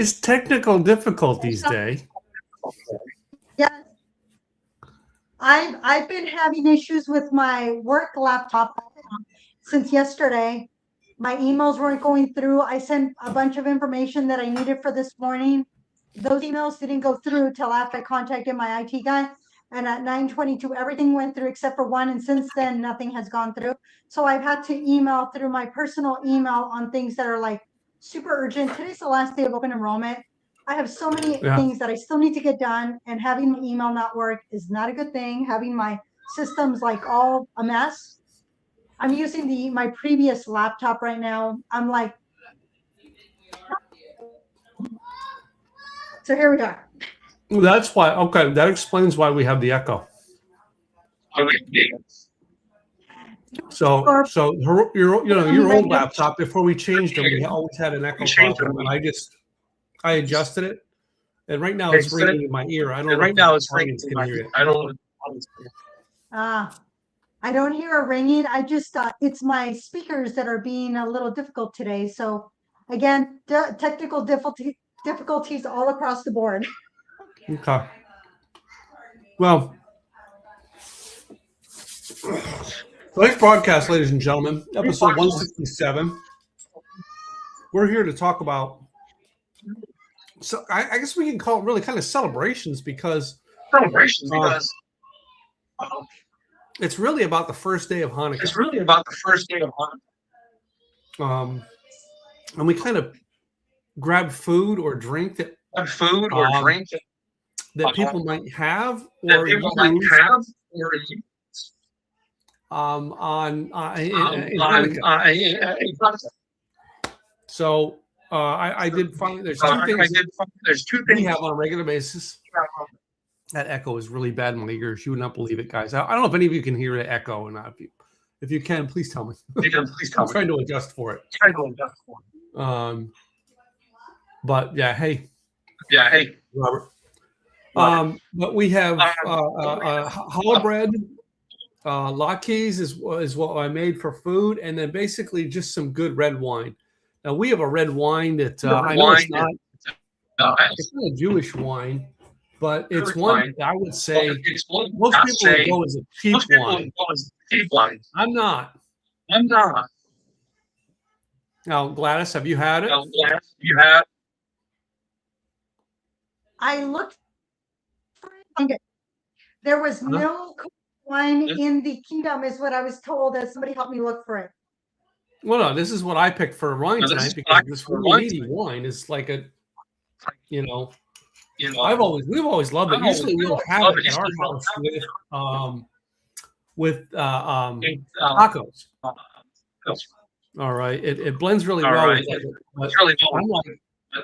It's technical difficulties day. Yes. I've been having issues with my work laptop since yesterday. My emails weren't going through. I sent a bunch of information that I needed for this morning. Those emails didn't go through till after I contacted my IT guy. And at 9:22, everything went through except for one. And since then, nothing has gone through. So I've had to email through my personal email on things that are like super urgent. Today's the last day of open enrollment. I have so many things that I still need to get done, and having my email not work is not a good thing. Having my systems like all a mess. I'm using my previous laptop right now. I'm like, so here we are. That's why. Okay, that explains why we have the echo. So your old laptop, before we changed it, we always had an echo problem, and I adjusted it, and right now it's ringing in my ear. I don't know. Right now it's ringing in my ear. I don't. I don't hear a ringing. I just it's my speakers that are being a little difficult today. So again, technical difficulties all across the board. Okay. Well, tonight's broadcast, ladies and gentlemen, episode 167. We're here to talk about. So I guess we can call it really kind of celebrations because it's really about the first day of Hanukkah. And we kind of grab food or drink that people might have or use on Hanukkah. So I did find there's two things we have on a regular basis. That echo is really bad in my ears. You would not believe it, guys. I don't know if any of you can hear the echo or not. If you can, please tell me. I'm trying to adjust for it. But yeah, hey, Robert. But we have Challah Bread, Latkes is what I made for food, and then basically just some good red wine. Now we have a red wine that I know it's not a Jewish wine, but it's one that I would say most people would go as a cheap wine. I'm not. Now, Gladys, have you had it? I looked for it. There was no wine in the kingdom, is what I was told, as somebody helped me look for it. Well, no, this is what I picked for wine tonight because this really wine is like a, we've always loved it. Usually we'll have it at our house with tacos. All right, it blends really well.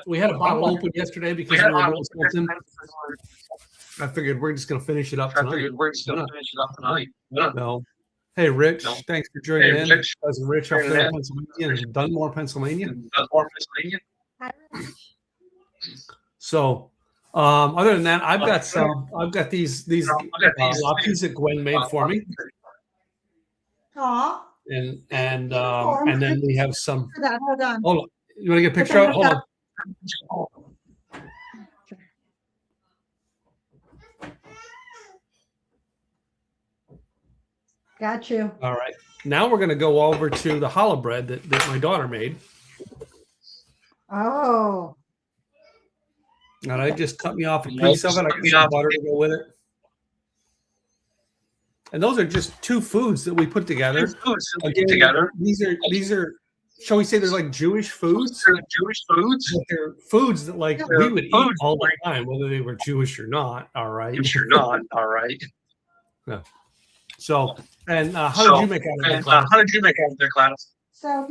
We had a bottle open yesterday because we were doing something. I figured we're just going to finish it up tonight. No. Hey, Rich, thanks for joining in. Cousin Rich up there in Pennsylvania, Dunmore, Pennsylvania. So, other than that, I've got these latkes that Gwen made for me. Aw. And then we have some. Hold on. Hold on. You want to get a picture of it? Hold on. Got you. All right. Now we're going to go over to the challah bread that my daughter made. Oh. And I just cut me off a piece of it. I got some butter to go with it. And those are just two foods that we put together. These are, shall we say, they're like Jewish foods? But they're foods that we would eat all the time, whether they were Jewish or not. All right. Yeah. So, and how did you make out of that, Gladys? So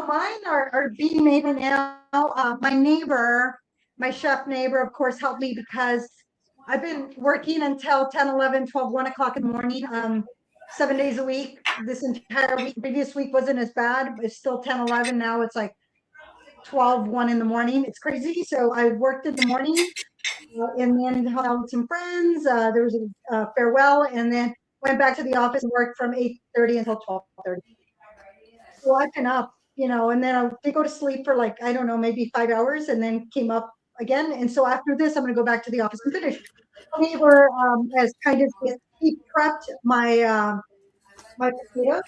mine are being made now. My neighbor, my chef neighbor, of course, helped me because I've been working until 10, 11, 12, 1 o'clock in the morning, 7 days a week. This entire week, previous week wasn't as bad. It's still 10, 11. Now it's like 12, 1 in the morning. It's crazy. So I worked in the morning and then hung out with some friends. There was a farewell and then went back to the office and worked from 8:30 until 12:30. So I've been up, and then they go to sleep for like, I don't know, maybe 5 hours, and then came up again. And so after this, I'm going to go back to the office and finish. We were, as kind of, he prepped my potatoes.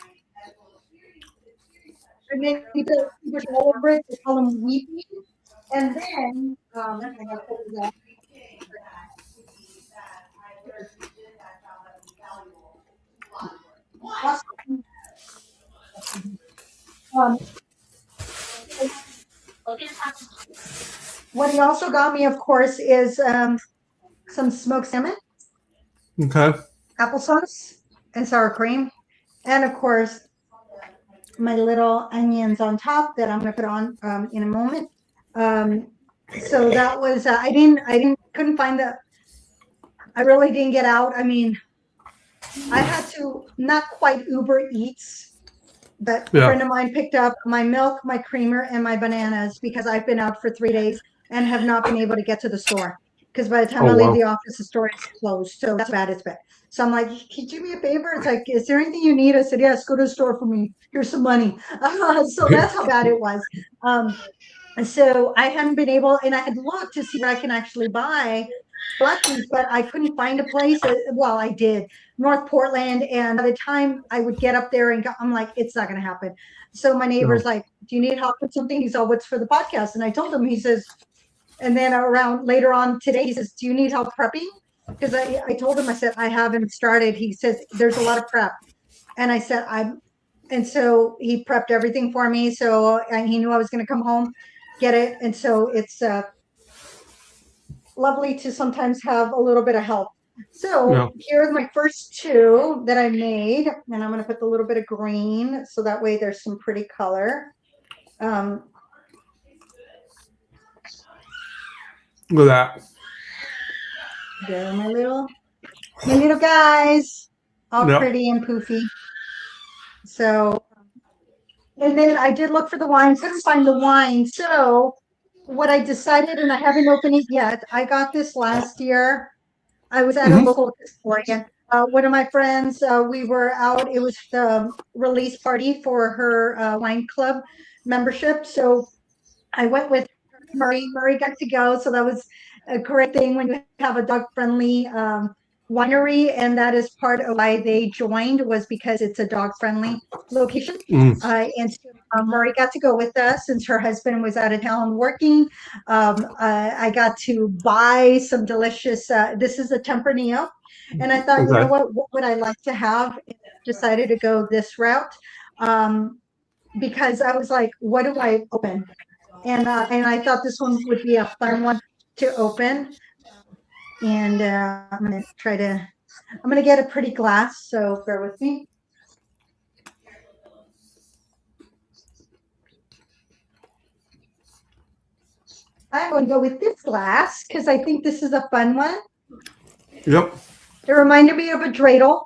And then he put Challah Bread, they call them wheat beans. And then, I gotta put that. Um, what he also got me, of course, is some smoked salmon, Okay. applesauce, and sour cream, and of course my little onions on top that I'm going to put on in a moment. So that was couldn't find I really didn't get out. I mean, I had to not quite Uber Eats, but a friend of mine picked up my milk, my creamer, and my bananas because I've been out for 3 days and have not been able to get to the store. Because by the time I leave the office, the store is closed. So that's bad. It's bad. So I'm like, can you do me a favor? It's like, is there anything you need? I said, yes, go to the store for me. Here's some money. So that's how bad it was. So I hadn't been able, and I had looked to see where I can actually buy Latkes, but I couldn't find a place. Well, I did North Portland, and by the time I would get up there and go, I'm like, it's not going to happen. So my neighbor's like, do you need help with something? He's all, what's for the podcast? And I told him, he says, and then around later on today, he says, do you need help prepping? Because I told him, I said, I haven't started. He says, there's a lot of prep. And I said, and so he prepped everything for me. So he knew I was going to come home, get it. And so it's lovely to sometimes have a little bit of help. So here's my first two that I made, and I'm going to put a little bit of green so that way there's some pretty color. Look at that. There are my little guys, all pretty and poofy. So, and then I did look for the wine, couldn't find the wine. So what I decided, and I haven't opened it yet, I got this last year. I was at a local historian. One of my friends, we were out. It was the release party for her wine club membership. So I went with Murray. Murray got to go. So that was a great thing when you have a dog-friendly winery, and that is part of why they joined, was because it's a dog-friendly location. And so Murray got to go with us since her husband was out of town working. I got to buy some delicious, this is a Tempranillo, and I thought, you know what would I like to have? Decided to go this route because I was like, what do I open? And I thought this one would be a fun one to open. And I'm going to get a pretty glass, so bear with me. I'm going to go with this glass because I think this is a fun one. Yep. It reminded me of a dreidel.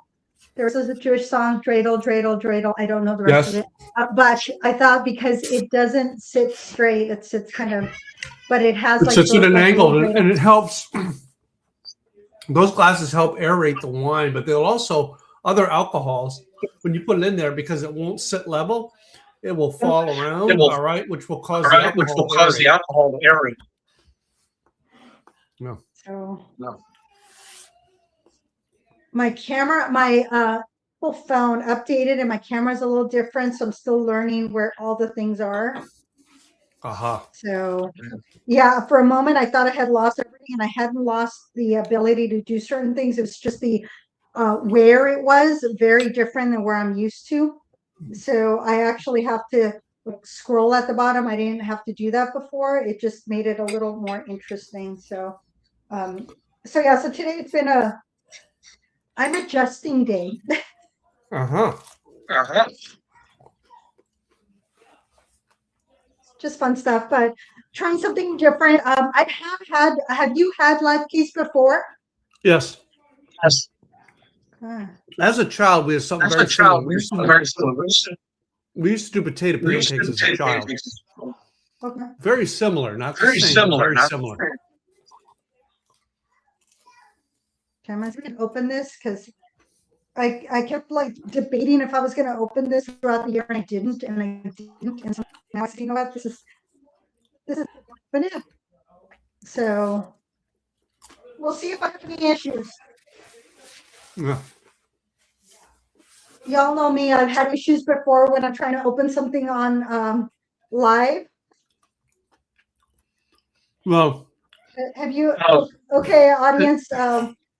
There was a Jewish song, dreidel, dreidel, dreidel. I don't know the rest of it. But I thought because it doesn't sit straight, it sits kind of, but it has it sits at an angle, and it helps. Those glasses help aerate the wine, but they'll also, other alcohols, when you put it in there, because it won't sit level, it will fall around, all right, which will cause the alcohol to aerate. No. So my camera, my phone updated, and my camera's a little different, so I'm still learning where all the things are. So yeah, for a moment I thought I had lost everything, and I hadn't lost the ability to do certain things. It was just the where it was very different than where I'm used to. So I actually have to scroll at the bottom. I didn't have to do that before. It just made it a little more interesting. So so today it's been I'm adjusting day. Just fun stuff, but trying something different. Have you had Latkes before? Yes. As a child, we had something very similar. We used to do potato pancakes as a child. Okay. Very similar, not the same, very similar. Okay, I'm going to open this because I kept like debating if I was going to open this throughout the year, and I didn't, and so now I said, you know what, this is open it. So we'll see if I have any issues. Yeah. Y'all know me. I've had issues before when I'm trying to open something on live. Well, have you? Okay, audience.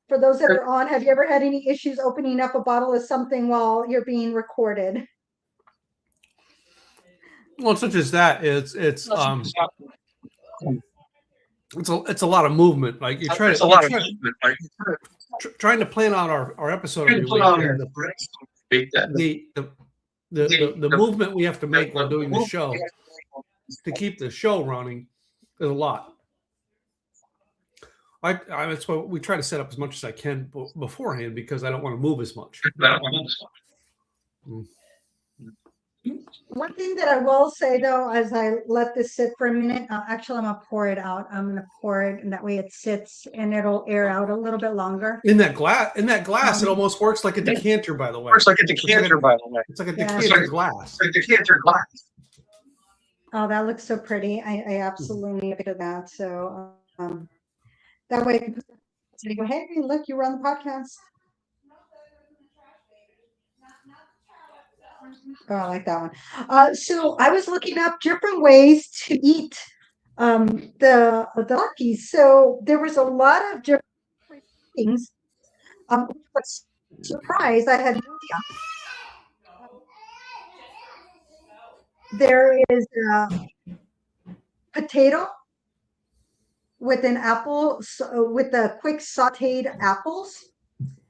For those that are on, have you ever had any issues opening up a bottle of something while you're being recorded? well, such as that, it's a lot of movement. Like you're trying to plan out our episode every week. The movement we have to make while doing the show to keep the show running is a lot. That's why we try to set up as much as I can beforehand, because I don't want to move as much. One thing that I will say though, as I let this sit for a minute, actually I'm gonna pour it out. I'm gonna pour it, and that way it sits and it'll air out a little bit longer. In that glass, it almost works like a decanter. By the way, it's like a decanter glass. Like a decanter glass. Oh, that looks so pretty. I absolutely need to do that. So that way, I go, hey, look, you were on the podcast. Oh, I like that one. So I was looking up different ways to eat the Latkes. So there was a lot of different things. Surprise! I had no idea. There is potato with an apple, with the quick sautéed apples.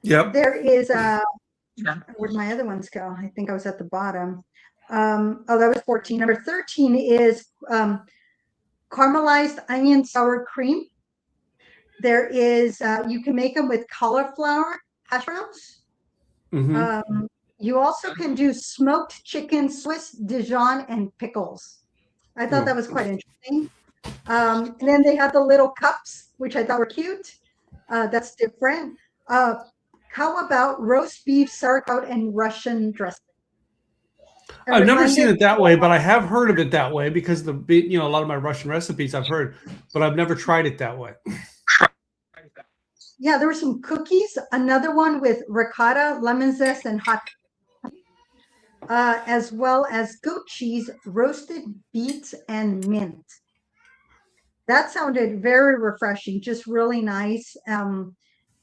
Yep. There is where'd my other ones go? I think I was at the bottom. Oh, that was 14. Number 13 is caramelized onion sour cream. There is, you can make them with cauliflower hash browns. Mm-hmm. You also can do smoked chicken, Swiss Dijon, and pickles. I thought that was quite interesting. And then they had the little cups, which I thought were cute. That's different. How about roast beef, sauerkraut, and Russian dressing? I've never seen it that way, but I have heard of it that way because a lot of my Russian recipes I've heard, but I've never tried it that way. Yeah, there were some cookies. Another one with ricotta, lemon zest, and hot, as well as goat cheese, roasted beets, and mint. That sounded very refreshing, just really nice.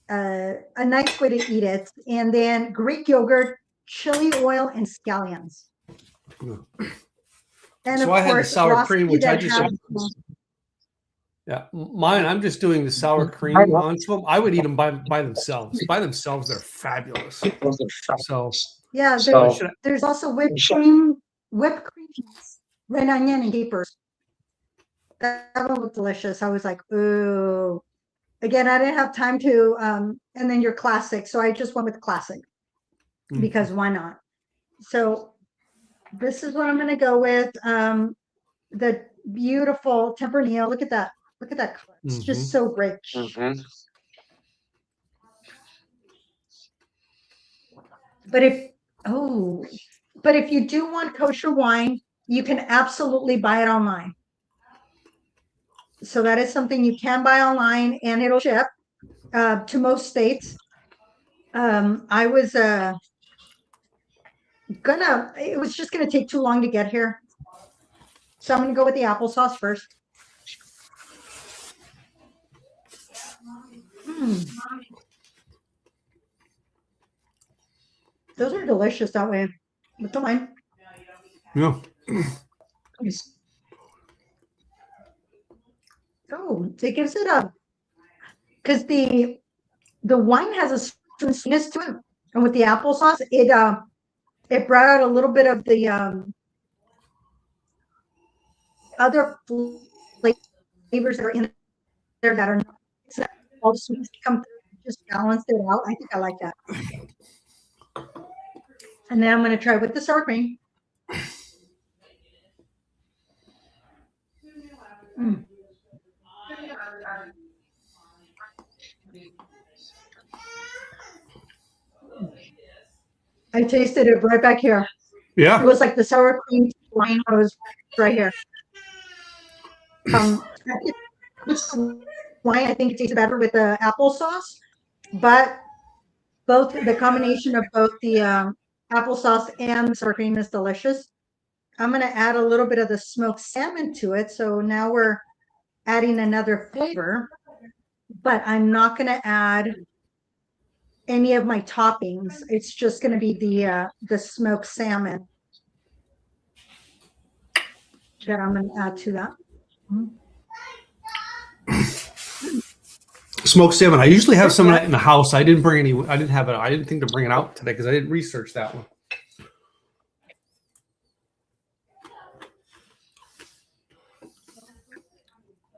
A nice way to eat it. And then Greek yogurt, chili oil, and scallions. And so of I had the course, sour cream, which I just mine. I'm just doing the sour cream onto them. I would eat them by themselves. By themselves, they're fabulous. So yeah, there's also whipped cream, red onion, and capers. That one looked delicious. I was like, ooh. Again, I didn't have time to, and then your classic. So I just went with classic because why not? So this is what I'm going to go with. The beautiful Tempranillo. Look at that. Look at that color. It's just so rich. But if you do want kosher wine, you can absolutely buy it online. So that is something you can buy online, and it'll ship to most states. I was it was just gonna take too long to get here. So I'm gonna go with the applesauce first. Those are delicious that way. But don't mind. Yeah. Oh, it gives it a, because the wine has a certain sweetness to it, and with the applesauce, it brought out a little bit of the other flavors that are in there that are not all the sweetness come through, just balanced it out. I think I like that. And then I'm going to try with the sour cream. I tasted it right back here. Yeah. It was like the sour cream wine was right here. This wine, I think it tastes better with the applesauce, but both the combination of both the applesauce and the sour cream is delicious. I'm going to add a little bit of the smoked salmon to it. So now we're adding another flavor, but I'm not going to add any of my toppings. It's just going to be the smoked salmon that I'm going to add to that. Smoked salmon. I usually have some of that in the house. I didn't bring any. I didn't have it. I didn't think to bring it out today because I didn't research that one.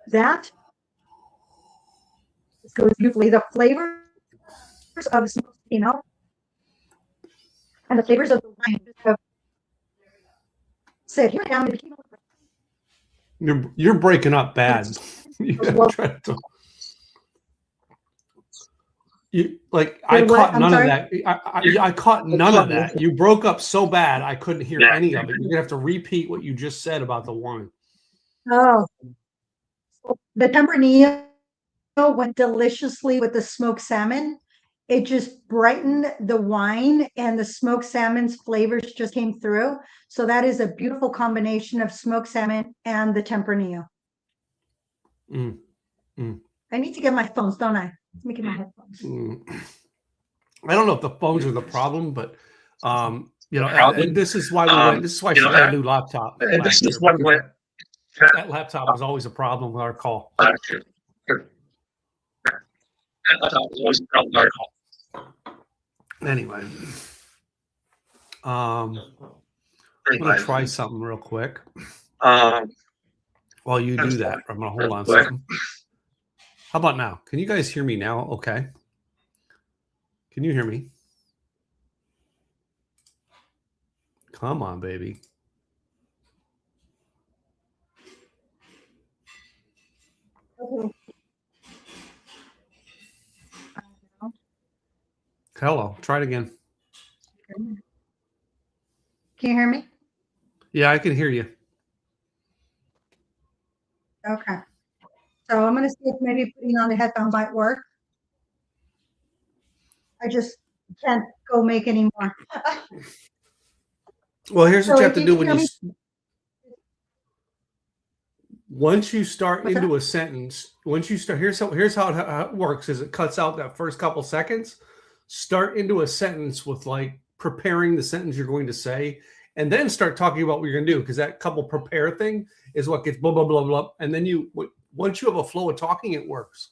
That goes beautifully. The flavors of and the flavors of the wine have said, here I am. You're breaking up bad. I caught none of that. I caught none of that. You broke up so bad I couldn't hear any of it. You're gonna have to repeat what you just said about the wine. Oh, the Tempranillo went deliciously with the smoked salmon. It just brightened the wine, and the smoked salmon's flavors just came through. So that is a beautiful combination of smoked salmon and the Tempranillo. I need to get my phones, don't I? Let me get my headphones. I don't know if the phones are the problem, but and this is why we went. This is why she got a new laptop. This is why we went. That laptop was always a problem with our call. Anyway, I'm gonna try something real quick. While you do that, I'm gonna hold on a second. How about now? Can you guys hear me now? Okay. Can you hear me? Come on, baby. Okay. Hello. Try it again. Can you hear me? Yeah, I can hear you. Okay. So I'm going to see if maybe putting on the headphones might work. I just can't go make any more. Well, here's what you have to do when you once you start into a sentence. Once you start, here's how it works: is it cuts out that first couple seconds. Start into a sentence with like preparing the sentence you're going to say, and then start talking about what you're going to do, because that couple prepare thing is what gets blah blah blah blah, and then once you have a flow of talking, it works.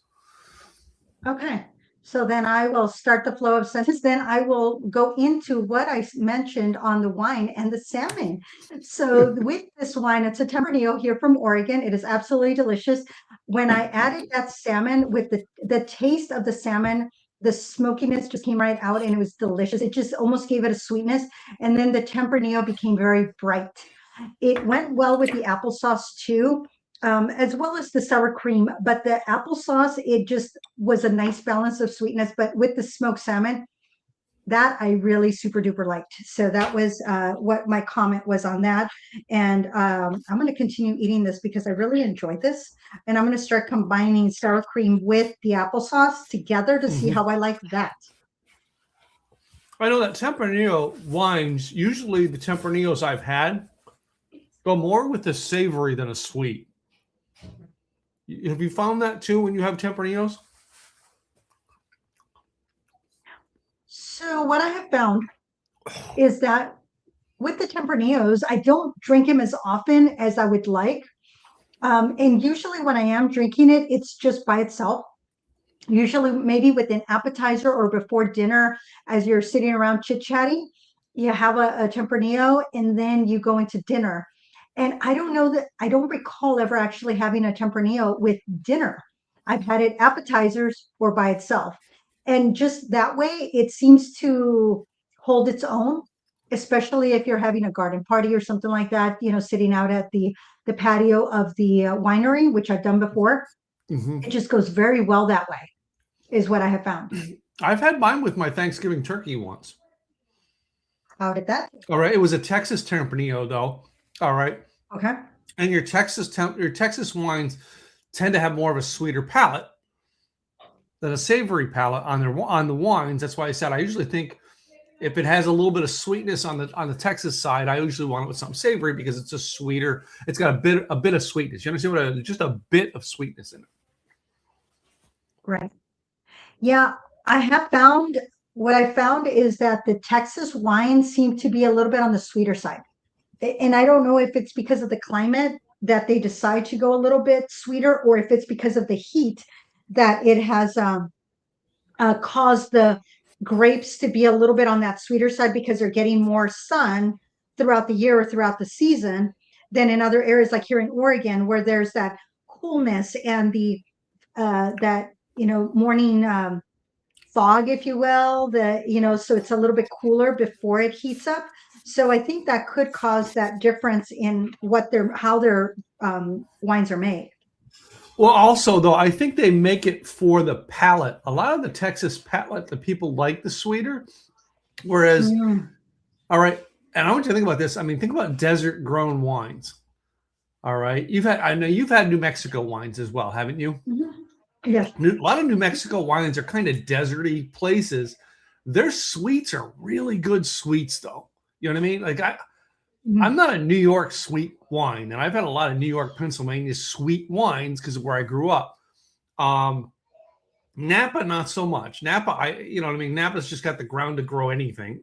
Okay. So then I will start the flow of sentence. Then I will go into what I mentioned on the wine and the salmon. So with this wine, it's a Tempranillo here from Oregon. It is absolutely delicious. When I added that salmon with the taste of the salmon, the smokiness just came right out and it was delicious. It just almost gave it a sweetness. And then the Tempranillo became very bright. It went well with the applesauce too. As well as the sour cream, but the applesauce, it just was a nice balance of sweetness. But with the smoked salmon, that I really super duper liked. So that was what my comment was on that. And I'm going to continue eating this because I really enjoyed this. And I'm going to start combining sour cream with the applesauce together to see how I like that. I know that Tempranillo wines, usually the Tempranillos I've had go more with the savory than a sweet. Have you found that too when you have Tempranillos? So what I have found is that with the Tempranillos, I don't drink them as often as I would like. And usually when I am drinking it, it's just by itself. Usually maybe with an appetizer or before dinner, as you're sitting around chit-chatting, you have a Tempranillo and then you go into dinner. And I don't recall ever actually having a Tempranillo with dinner. I've had it appetizers or by itself. And just that way, it seems to hold its own, especially if you're having a garden party or something like that, sitting out at the patio of the winery, which I've done before. It just goes very well that way, is what I have found. I've had mine with my Thanksgiving turkey once. How did that? All right. It was a Texas Tempranillo, though. All right. Okay. And your Texas wines tend to have more of a sweeter palate than a savory palate on the wines. That's why I said I usually think if it has a little bit of sweetness on the Texas side, I usually want it with something savory because it's just sweeter. It's got a bit of sweetness. You understand just a bit of sweetness in it. Right. Yeah, what I found is that the Texas wines seem to be a little bit on the sweeter side. And I don't know if it's because of the climate that they decide to go a little bit sweeter, or if it's because of the heat that it has caused the grapes to be a little bit on that sweeter side because they're getting more sun throughout the year or throughout the season than in other areas like here in Oregon, where there's that coolness and the that morning fog, if you will, so it's a little bit cooler before it heats up. So I think that could cause that difference in how their wines are made. Well, also though, I think they make it for the palate. A lot of the Texas palate, the people like the sweeter, whereas, all right, and I want you to think about this. I mean, think about desert grown wines. All right, I know you've had New Mexico wines as well, haven't you? Mm-hmm. Yes. A lot of New Mexico wines are kind of deserty places. Their sweets are really good sweets, though. You know what I mean? Like I'm not a New York sweet wine, and I've had a lot of New York, Pennsylvania sweet wines because of where I grew up. Napa, not so much. Napa, you know what I mean? Napa's just got the ground to grow anything.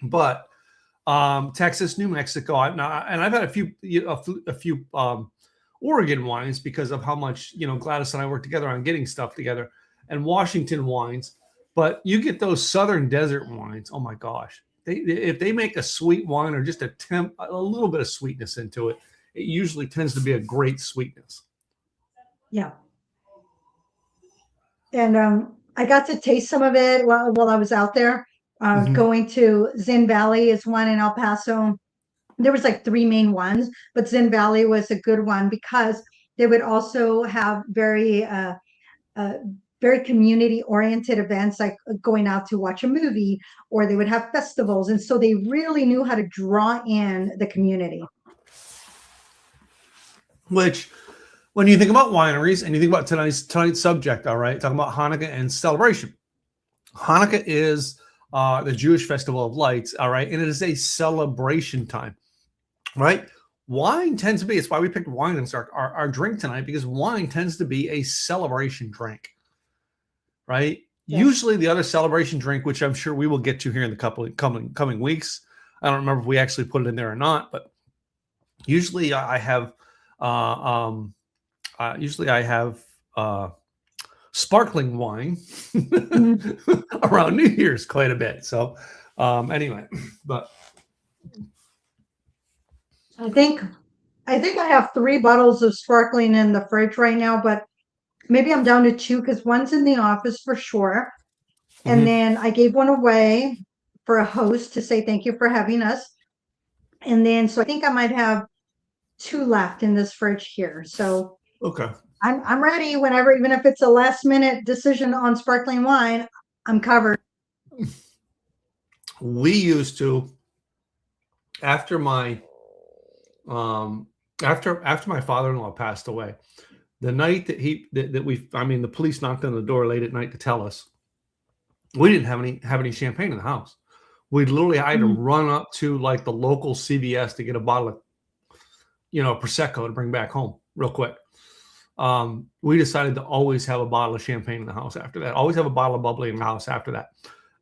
But Texas, New Mexico, and I've had a few Oregon wines because of how much Gladys and I work together on getting stuff together, and Washington wines. But you get those southern desert wines. Oh my gosh. If they make a sweet wine or just a little bit of sweetness into it, it usually tends to be a great sweetness. Yeah. And I got to taste some of it while I was out there. Going to Zin Valley is one in El Paso. There was like 3 main ones, but Zin Valley was a good one because they would also have very community-oriented events, like going out to watch a movie, or they would have festivals. And so they really knew how to draw in the community. Which, when you think about wineries and you think about tonight's subject, all right, talking about Hanukkah and celebration. Hanukkah is the Jewish festival of lights, all right, and it is a celebration time, right? Wine tends to be, it's why we picked wine as our drink tonight, because wine tends to be a celebration drink. Right. Yes. Usually the other celebration drink, which I'm sure we will get to here in the coming weeks. I don't remember if we actually put it in there or not, but usually I have sparkling wine around New Year's quite a bit. So anyway, but I think I have 3 bottles of sparkling in the fridge right now, but maybe I'm down to 2 because one's in the office for sure. And then I gave one away for a host to say thank you for having us. And then, so I think I might have 2 left in this fridge here. So okay, I'm ready whenever, even if it's a last minute decision on sparkling wine, I'm covered. We used to, after my father-in-law passed away, the night that the police knocked on the door late at night to tell us, we didn't have any champagne in the house. We literally had to run up to like the local CVS to get a bottle of, Prosecco to bring back home real quick. We decided to always have a bottle of champagne in the house after that. Always have a bottle of bubbly in the house after that.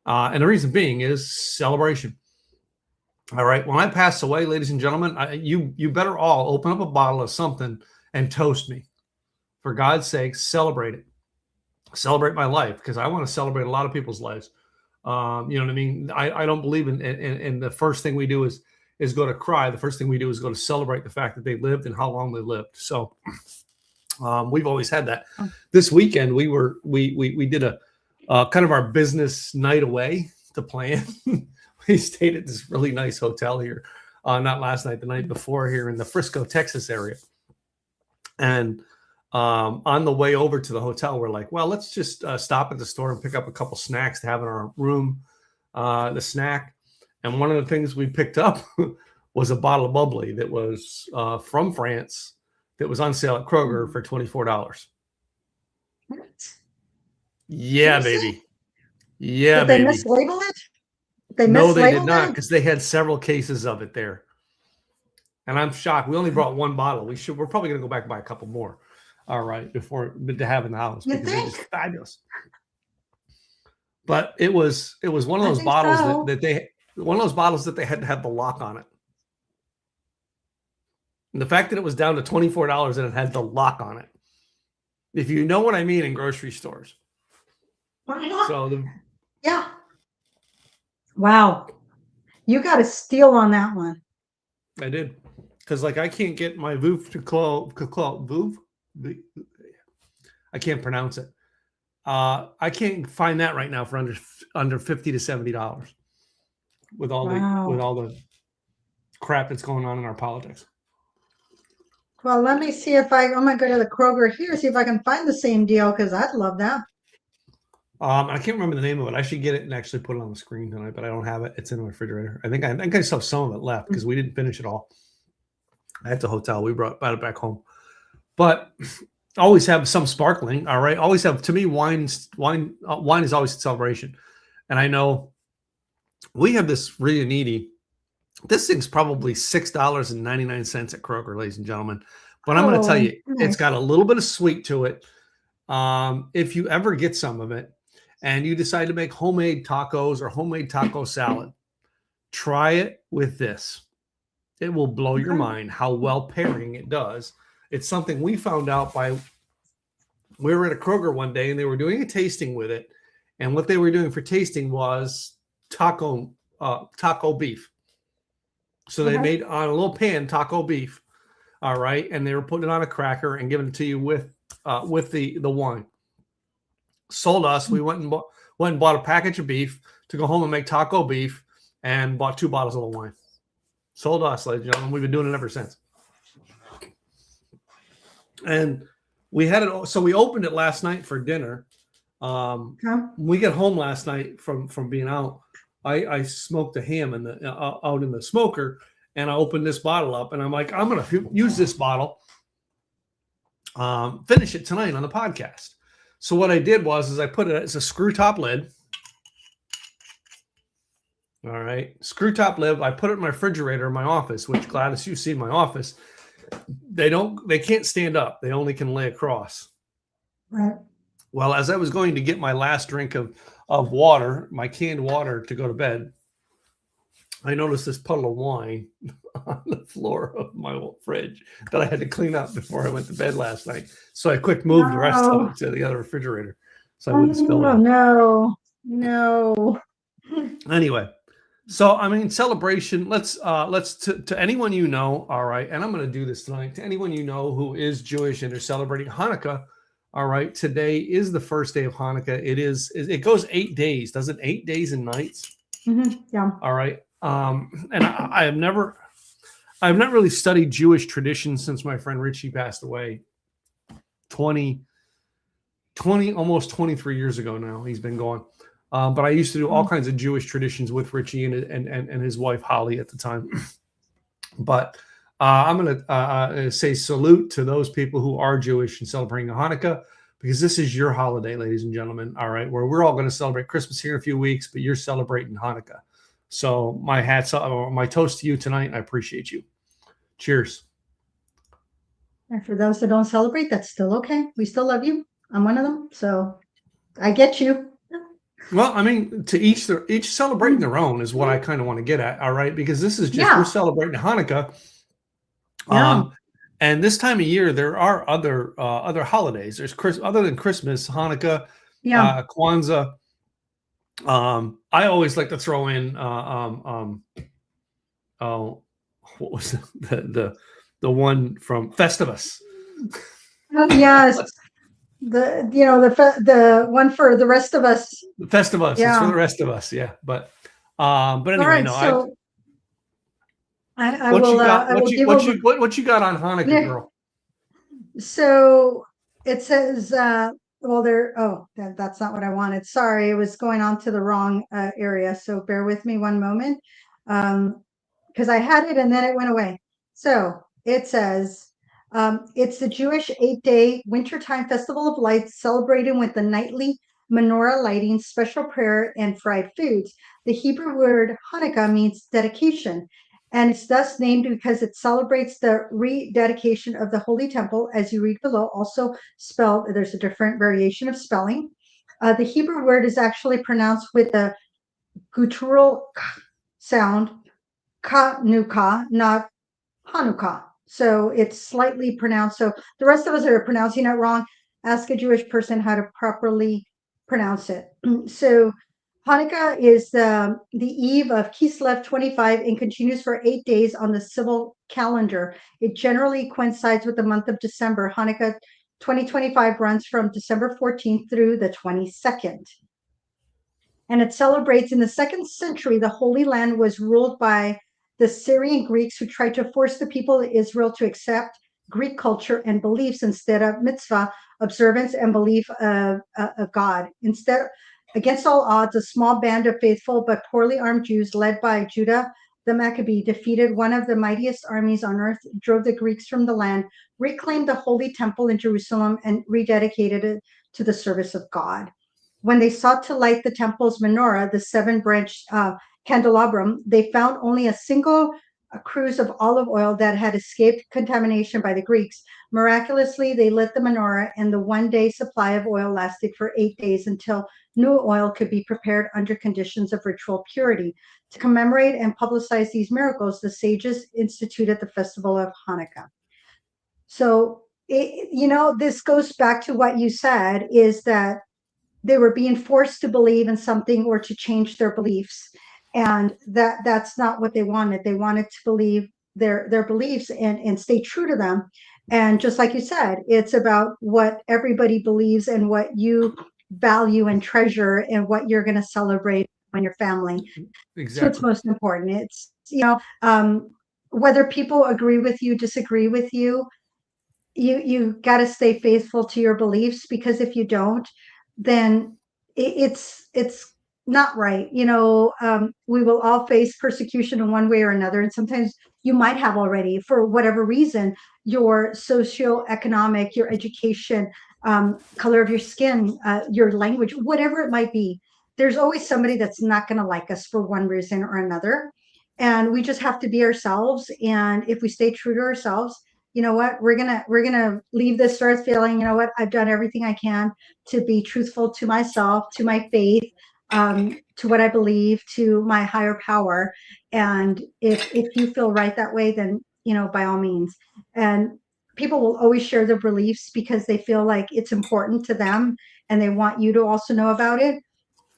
And the reason being is celebration. All right. When I pass away, ladies and gentlemen, you better all open up a bottle of something and toast me. For God's sake, celebrate it. Celebrate my life, because I want to celebrate a lot of people's lives. You know what I mean? I don't believe in the first thing we do is go to cry. The first thing we do is go to celebrate the fact that they lived and how long they lived. So we've always had that. This weekend we did a kind of our business night away to plan. We stayed at this really nice hotel here, not last night, the night before, here in the Frisco, Texas area. And on the way over to the hotel, we're like, well, let's just stop at the store and pick up a couple snacks to have in our room, the snack. And one of the things we picked up was a bottle of bubbly that was from France that was on sale at Kroger for $24. Yeah, baby. Yeah, Did they baby. mislabel it? No, they did not, because they had several cases of it there. And I'm shocked. We only brought one bottle. We're probably going to go back and buy a couple more. All right, before to have in the house, because it was fabulous. But it was one of those bottles that they had to have the lock on it. And the fact that it was down to $24 and it had the lock on it. If you know what I mean in grocery stores. So yeah. Wow. You got a steal on that one. I did. Because like I can't get my Vouv to Vouv. I can't pronounce it. I can't find that right now for under $50 to $70 with all the crap that's going on in our politics. Well, let me see if I'm gonna go to the Kroger here, see if I can find the same deal, because I'd love that. I can't remember the name of it. I should get it and actually put it on the screen tonight, but I don't have it. It's in the refrigerator. I think I still have some of it left because we didn't finish it all at the hotel. We brought it back home, but always have some sparkling. All right, always have. To me, wine is always a celebration, and I know we have this really needy. This thing's probably $6.99 at Kroger, ladies and gentlemen. But I'm going to tell you, it's got a little bit of sweet to it. If you ever get some of it and you decide to make homemade tacos or homemade taco salad, try it with this. It will blow your mind how well pairing it does. It's something we found out we were at a Kroger one day and they were doing a tasting with it. And what they were doing for tasting was taco beef. So they made on a little pan taco beef, all right, and they were putting it on a cracker and giving it to you with the wine. Sold us. We went and bought a package of beef to go home and make taco beef, and bought 2 bottles of the wine. Sold us, ladies and gentlemen. We've been doing it ever since. And we had it. So we opened it last night for dinner. We got home last night from being out. I smoked a ham out in the smoker, and I opened this bottle up, and I'm like, I'm going to use this bottle, finish it tonight on the podcast. So what I did was I put it's a screw top lid. All right, screw top lid. I put it in my refrigerator in my office, which Gladys, you see in my office. They can't stand up. They only can lay across. Right. Well, as I was going to get my last drink of water, my canned water to go to bed, I noticed this puddle of wine on the floor of my fridge that I had to clean up before I went to bed last night. So I quick moved the rest of it to the other refrigerator so I wouldn't spill it. No. Anyway, so I mean, celebration. Let's to anyone you know, all right, and I'm going to do this tonight. To anyone you know who is Jewish and are celebrating Hanukkah, all right, today is the first day of Hanukkah. It goes 8 days, does it? 8 days and nights. Yeah. All right. And I've not really studied Jewish traditions since my friend Richie passed away almost 23 years ago now. He's been gone. But I used to do all kinds of Jewish traditions with Richie and his wife Holly at the time. But I'm going to say salute to those people who are Jewish and celebrating Hanukkah, because this is your holiday, ladies and gentlemen. All right, where we're all going to celebrate Christmas here in a few weeks, but you're celebrating Hanukkah. So my toast to you tonight. I appreciate you. Cheers. And for those that don't celebrate, that's still okay. We still love you. I'm one of them, so I get you. Well, I mean, to each celebrating their own is what I kind of want to get at. All right, because this is just we're celebrating Hanukkah. And this time of year there are other holidays. There's other than Christmas, Hanukkah, Kwanzaa. I always like to throw in what was the one from Festivus? Yes. The one for the rest of us. The Festivus. Yeah. It's for the rest of us. Yeah. But anyway, right, no. So what you got on Hanukkah, girl? So it says, that's not what I wanted. Sorry, it was going on to the wrong area. So bear with me one moment. because I had it and then it went away. So it says, it's the Jewish 8-day wintertime festival of lights celebrated with the nightly menorah lighting, special prayer, and fried foods. The Hebrew word Hanukkah means dedication, and it's thus named because it celebrates the rededication of the Holy Temple, as you read below, also spelled, there's a different variation of spelling. The Hebrew word is actually pronounced with the guttural sound, Hanukkah, not Hanukkah. So it's slightly pronounced. So the rest of us are pronouncing it wrong. Ask a Jewish person how to properly pronounce it. So Hanukkah is the eve of Kislev 25 and continues for 8 days on the civil calendar. It generally coincides with the month of December. Hanukkah 2025 runs from December 14th through the 22nd. And it celebrates in the 2nd century, the Holy Land was ruled by the Syrian Greeks who tried to force the people of Israel to accept Greek culture and beliefs instead of mitzvah observance and belief of God. Instead, against all odds, a small band of faithful but poorly armed Jews led by Judah the Maccabee defeated one of the mightiest armies on earth, drove the Greeks from the land, reclaimed the Holy Temple in Jerusalem, and rededicated it to the service of God. When they sought to light the temple's menorah, the 7-branched candelabrum, they found only a single cruse of olive oil that had escaped contamination by the Greeks. Miraculously, they lit the menorah, and the 1-day supply of oil lasted for 8 days until new oil could be prepared under conditions of ritual purity. To commemorate and publicize these miracles, the sages instituted the festival of Hanukkah. So, this goes back to what you said, is that they were being forced to believe in something or to change their beliefs, and that's not what they wanted. They wanted to believe their beliefs and stay true to them. And just like you said, it's about what everybody believes and what you value and treasure and what you're going to celebrate when your family. Exactly. So it's most important. It's whether people agree with you, disagree with you, you got to stay faithful to your beliefs, because if you don't, then it's not right. We will all face persecution in one way or another, and sometimes you might have already, for whatever reason, your socioeconomic, your education, color of your skin, your language, whatever it might be. There's always somebody that's not going to like us for one reason or another, and we just have to be ourselves. And if we stay true to ourselves, you know what, we're gonna leave this earth feeling, you know what, I've done everything I can to be truthful to myself, to my faith, to what I believe, to my higher power. And if you feel right that way, then by all means. And people will always share their beliefs because they feel like it's important to them, and they want you to also know about it.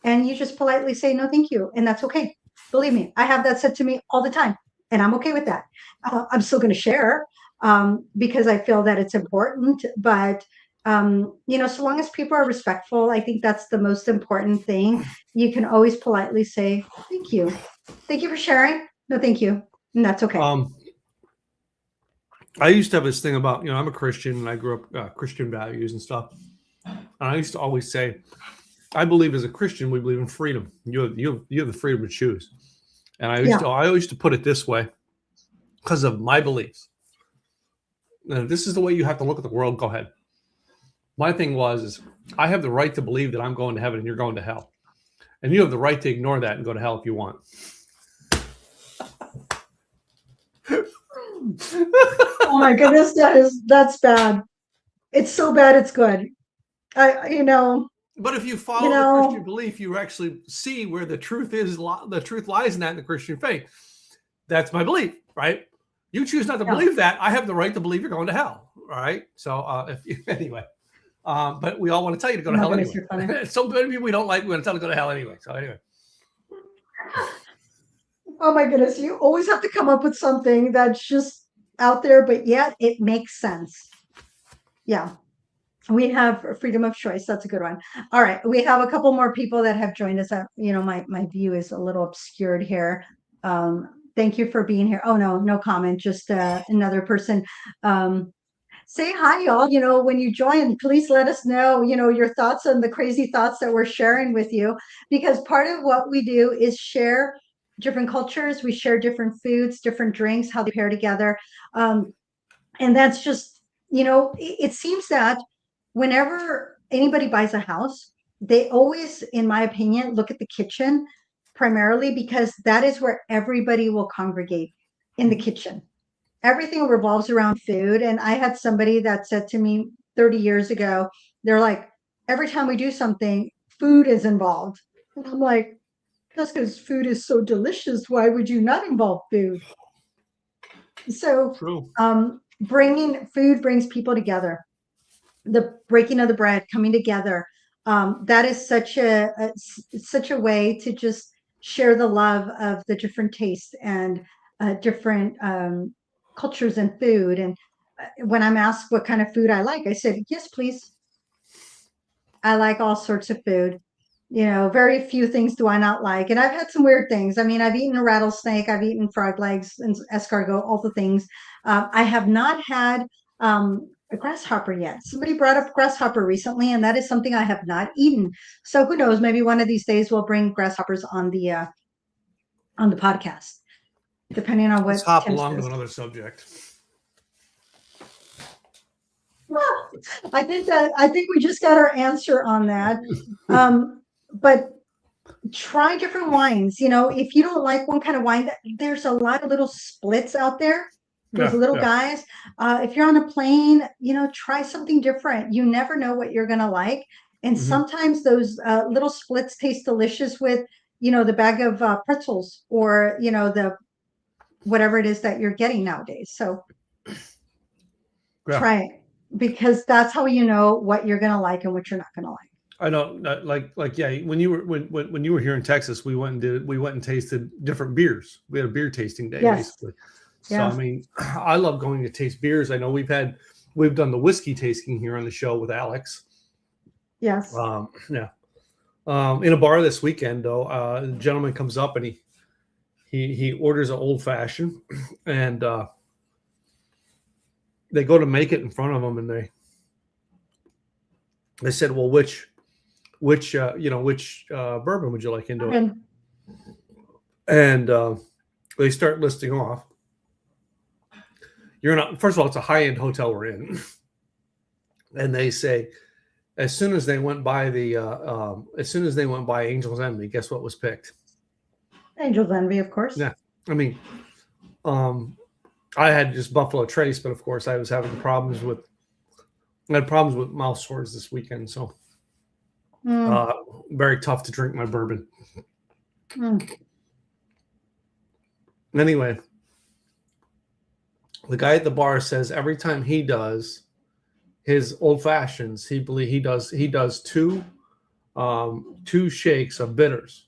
And you just politely say no, thank you, and that's okay. Believe me, I have that said to me all the time, and I'm okay with that. I'm still going to share, because I feel that it's important. But so long as people are respectful, I think that's the most important thing. You can always politely say, thank you for sharing. No, thank you. And that's okay. I used to have this thing about, I'm a Christian and I grew up Christian values and stuff. And I used to always say, I believe as a Christian, we believe in freedom. You have the freedom to choose. And I used to put it this way, because of my beliefs. And if this is the way you have to look at the world, go ahead. My thing is I have the right to believe that I'm going to heaven and you're going to hell. And you have the right to ignore that and go to hell if you want. Oh my goodness, that's bad. It's so bad, it's good. But if you follow the Christian belief, you actually see where the truth is. The truth lies in that, in the Christian faith. That's my belief, right? You choose not to believe that. I have the right to believe you're going to hell. All right. So anyway, but we all want to tell you to go to hell anyway. So many people we don't like, we want to tell them to go to hell anyway. So anyway. Oh my goodness. You always have to come up with something that's just out there, but yet it makes sense. Yeah. We have freedom of choice. That's a good one. All right. We have a couple more people that have joined us. My view is a little obscured here. Thank you for being here. Oh, no comment. Just another person. Say hi, y'all. When you join, please let us know, your thoughts on the crazy thoughts that we're sharing with you, because part of what we do is share different cultures. We share different foods, different drinks, how they pair together. And that's just, it seems that whenever anybody buys a house, they always, in my opinion, look at the kitchen primarily because that is where everybody will congregate in the kitchen. Everything revolves around food. And I had somebody that said to me 30 years ago, they're like, every time we do something, food is involved. And I'm like, that's because food is so delicious. Why would you not involve food? So, True. bringing food brings people together. The breaking of the bread, coming together. That is such a way to just share the love of the different tastes and different cultures and food. And when I'm asked what kind of food I like, I said, yes, please. I like all sorts of food. Very few things do I not like. And I've had some weird things. I mean, I've eaten a rattlesnake, I've eaten frog legs and escargot, all the things. I have not had a grasshopper yet. Somebody brought up grasshopper recently, and that is something I have not eaten. So who knows? Maybe one of these days we'll bring grasshoppers on the podcast, depending on what. Let's hop along to another subject. Well, I think we just got our answer on that. But try different wines. If you don't like one kind of wine, there's a lot of little splits out there. Those little guys. If you're on a plane, try something different. You never know what you're gonna like. And sometimes those little splits taste delicious with, the bag of pretzels or, the whatever it is that you're getting nowadays. So try it. Because that's how you know what you're gonna like and what you're not gonna like. I know, yeah. When you were here in Texas, we went and tasted different beers. We had a beer tasting day, basically. So I mean, I love going to taste beers. I know we've done the whiskey tasting here on the show with Alex. Yes. In a bar this weekend, though, a gentleman comes up and he orders an old fashioned, and they go to make it in front of him, and they said, "Well, which bourbon would you like into it?" And they start listing off. First of all, it's a high-end hotel we're in, and they say, as soon as they went by Angel's Envy, guess what was picked? Angel's Envy, of course. Yeah, I mean, I had just Buffalo Trace, but of course I was having problems with mouth sores this weekend, so very tough to drink my bourbon. Anyway, the guy at the bar says every time he does his old fashions, he does two shakes of bitters.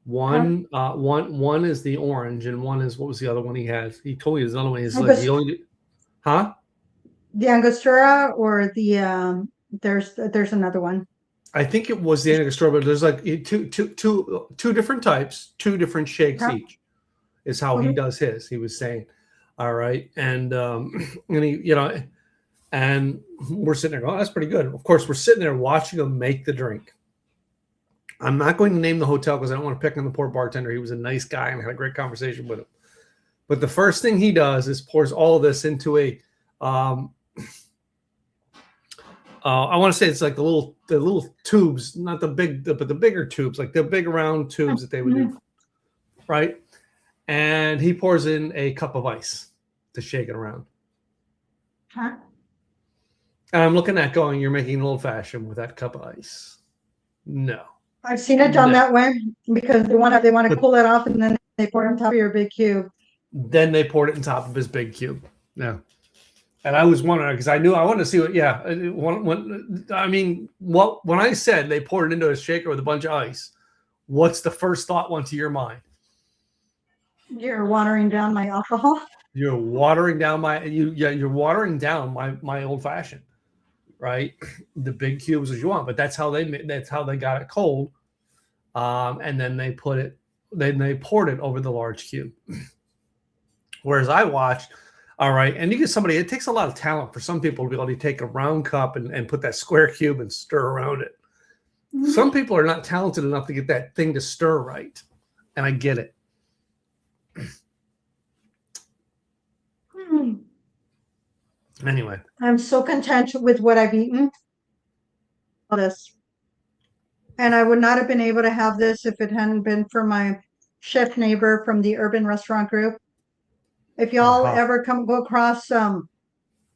One is the orange, and one is, what was the other one he has? He told me his other one is like he only huh? The Angostura or the there's another one. I think it was the Angostura, but there's like two different types, two different shakes each. Is how he does his. He was saying, all right, and he, and we're sitting there going, oh, that's pretty good. Of course, we're sitting there watching him make the drink. I'm not going to name the hotel because I don't want to pick on the poor bartender. He was a nice guy and I had a great conversation with him. But the first thing he does is pours all of this into a, I want to say it's like the little tubes, not the big, but the bigger tubes, like the big round tubes that they would do, right? And he pours in a cup of ice to shake it around. Huh? And I'm looking at going, you're making an old fashioned with that cup of ice. No. I've seen it done that way because they want to cool it off and then they pour it on top of your big cube. Then they poured it on top of his big cube. Yeah. And I was wondering because I wanted to see what. Yeah. When I said they poured it into a shaker with a bunch of ice, what's the first thought went to your mind? You're watering down my alcohol. You're watering down you're watering down my old fashioned, right? The big cubes as you want, but that's how they got it cold. And then they poured it over the large cube. Whereas I watched, all right, and you get somebody, it takes a lot of talent for some people to be able to take a round cup and put that square cube and stir around it. Mm-hmm. Some people are not talented enough to get that thing to stir right. and I get it. Anyway, I'm so content with what I've eaten. This, and I would not have been able to have this if it hadn't been for my chef neighbor from the Urban Restaurant Group. If y'all ever go across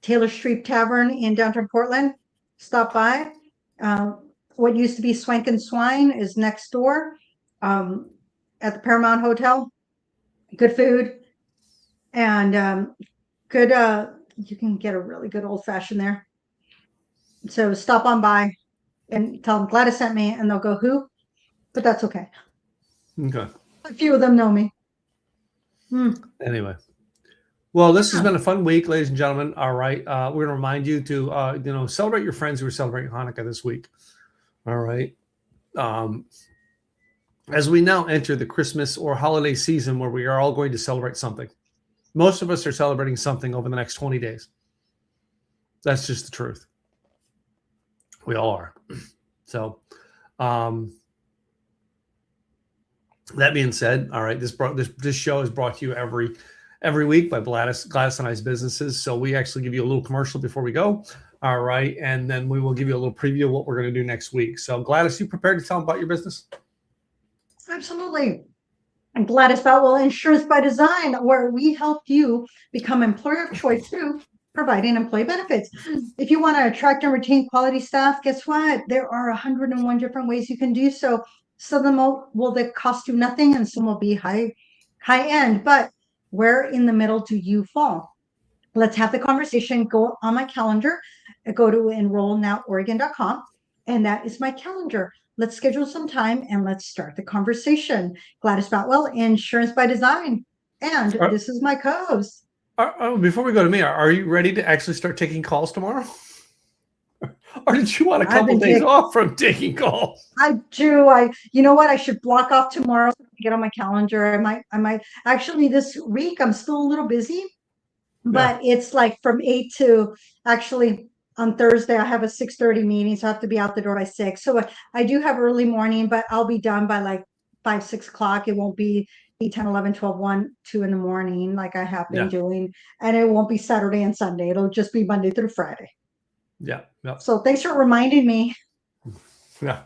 Taylor Street Tavern in downtown Portland, stop by. What used to be Swank and Swine is next door at the Paramount Hotel. Good food and good. You can get a really good old fashioned there. So stop on by and tell them Gladys sent me, and they'll go, who? But that's okay. Okay. A few of them know me. Anyway. Well, this has been a fun week, ladies and gentlemen. All right. We're going to remind you to, celebrate your friends who are celebrating Hanukkah this week. All right. As we now enter the Christmas or holiday season where we are all going to celebrate something. Most of us are celebrating something over the next 20 days. That's just the truth. We all are. So, that being said, all right, this show is brought to you every week by Gladys and I's businesses. So we actually give you a little commercial before we go. All right. And then we will give you a little preview of what we're going to do next week. So Gladys, you prepared to tell them about your business? Absolutely. I'm Gladys Boutwell, Insurance by Design, where we help you become employer of choice through providing employee benefits. If you want to attract and retain quality staff, guess what? There are 101 different ways you can do so. Some of them will cost you nothing, and some will be high end. But where in the middle do you fall? Let's have the conversation. Go on my calendar. Go to enrollnoworegon.com, and that is my calendar. Let's schedule some time and let's start the conversation. Gladys Boutwell, Insurance by Design. And this is my co-host. Before we go to me, are you ready to actually start taking calls tomorrow? Or did you want a couple days off from taking calls? I do. You know what? I should block off tomorrow to get on my calendar. I might actually this week. I'm still a little busy, but it's like from 8 to actually on Thursday. I have a 6:30 meeting, so I have to be out the door by 6. So I do have early morning, but I'll be done by like 5, 6 o'clock. It won't be 8, 10, 11, 12, 1, 2 in the morning like I have been doing. And it won't be Saturday and Sunday. It'll just be Monday through Friday. Yeah. So thanks for reminding me. Yeah.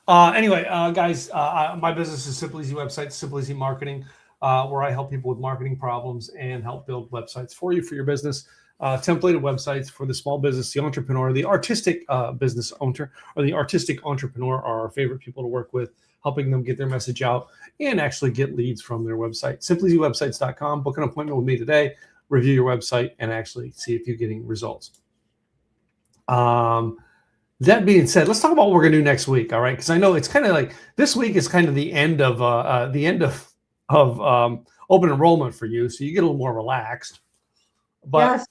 Anyway, guys, my business is Simple Easy Websites, Simple Easy Marketing, where I help people with marketing problems and help build websites for you for your business. Templated websites for the small business, the entrepreneur, the artistic business owner, or the artistic entrepreneur are our favorite people to work with, helping them get their message out and actually get leads from their website. SimplyEasyWebsites.com. Book an appointment with me today, review your website, and actually see if you're getting results. That being said, let's talk about what we're going to do next week. All right. Cause I know it's kind of like this week is kind of the end of open enrollment for you. So you get a little more relaxed, but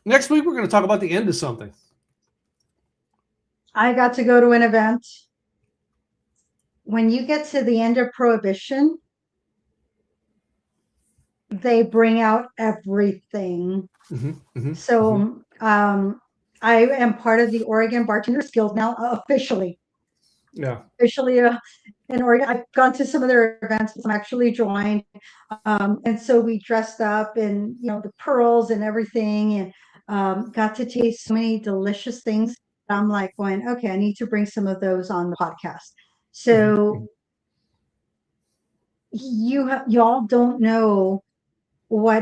next week, we're going to talk about the end of something. I got to go to an event. When you get to the end of Prohibition, they bring out everything. So, I am part of the Oregon Bartenders Guild now, officially. Yeah. Officially in Oregon. I've gone to some of their events. I'm actually joined. And so we dressed up in, the pearls and everything and got to taste so many delicious things. I'm like going, okay, I need to bring some of those on the podcast. So y'all don't know what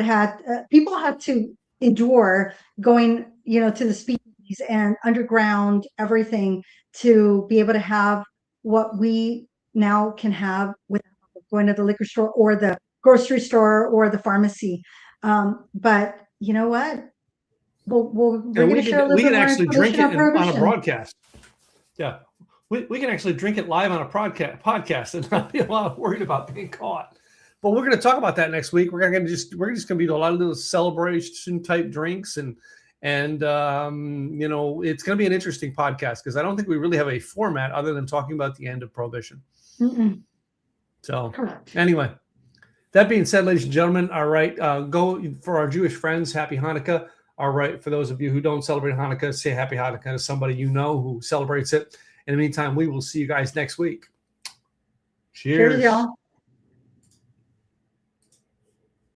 people had to endure going, to the speakeasies and underground everything to be able to have what we now can have without going to the liquor store or the grocery store or the pharmacy. But you know what? We're going to share a little bit more actually drink it on a broadcast. Yeah. We can actually drink it live on a podcast and not be a lot worried about being caught. But we're going to talk about that next week. We're just going to be a lot of little celebration type drinks and it's going to be an interesting podcast because I don't think we really have a format other than talking about the end of Prohibition. So anyway, that being said, ladies and gentlemen, all right, go for our Jewish friends. Happy Hanukkah. All right. For those of you who don't celebrate Hanukkah, say Happy Hanukkah to somebody you know who celebrates it. In the meantime, we will see you guys next week. Cheers. Cheers, y'all.